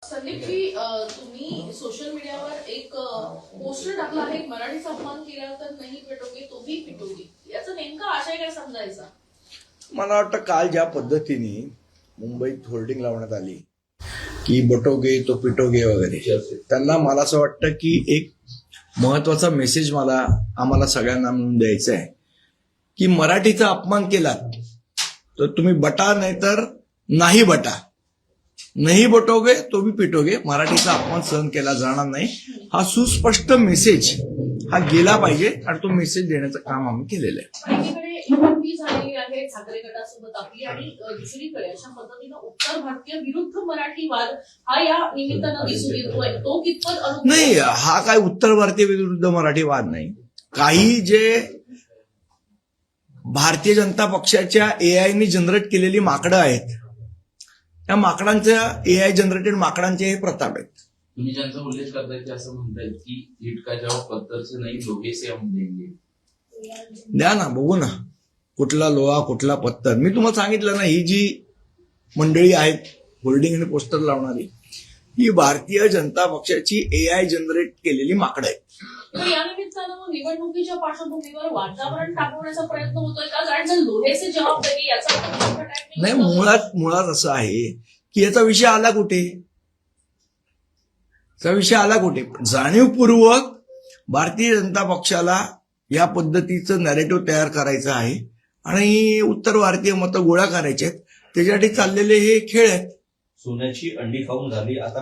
संदीपजी, तुम्ही सोशल मीडियावर एक पोस्टर टाकला आहे, मराठीचा अपमान केला तर नाही पिटोगे तो भी पिटोगे, याचा नेमका आशय काय समजायचा? मला वाटतं काल ज्या पद्धतीने मुंबईत होर्डिंग लावण्यात आली की बटोगे तो पिटोगे वगैरे, त्यांना मला असं वाटतं की एक महत्वाचा मेसेज आम्हाला सगळ्यांना मिळून द्यायचा आहे की मराठीचा अपमान केलात तर तुम्ही बटा, नाही तर नाही बटा, नाही बटोगे तो भी पिटोगे. मराठीचा अपमान सहन केला जाणार नाही, हा सुस्पष्ट मेसेज हा गेला पाहिजे आणि तो मेसेज देण्याचं काम आम्ही केलेलं आहे. एकीकडे युती झालेली आहे ठाकरे गटासोबत आपली, आणि दुसरीकडे अशा पद्धतीनं उत्तर भारतीय विरुद्ध मराठी वाद हा या निमित्तानं दिसून येतोय. तो कितपत नाही, हा काय उत्तर भारतीय विरुद्ध मराठी वाद नाही. काही जे भारतीय जनता पक्षाच्या एआयने जनरेट केलेली माकडं आहेत, त्या माकडांच्या एआय जनरेटेड माकडांचे हे प्रताप आहेत. तुम्ही ज्यांचा उल्लेख करताय ते असं म्हणतायत की ईट का जवाब पत्थर से नहीं लोहे से हम देंगे. द्या ना, बघू ना कुठला लोहा कुठला पत्थर. मी तुम्हाला सांगितलं ना, ही जी मंडळी आहेत होर्डिंग आणि पोस्टर लावणारी, ही भारतीय जनता पक्षाची एआय जनरेट केलेली माकडं आहेत. तर या निमित्तानं निवडणुकीच्या पार्श्वभूमीवर वातावरण तापवण्याचा प्रयत्न होतोय का? कारण जर लोहेचे जबाब दिले याचा नाही, मुळात असं आहे की याचा विषय आला कुठे, जाणीवपूर्वक भारतीय जनता पक्षाला या पद्धतीचं नॅरेटिव्ह तयार करायचं आहे आणि उत्तर भारतीय मतं गोळा करायचे आहेत, त्याच्यासाठी चाललेले हे खेळ आहेत. सोन्याची अंडी खाऊन झाली आता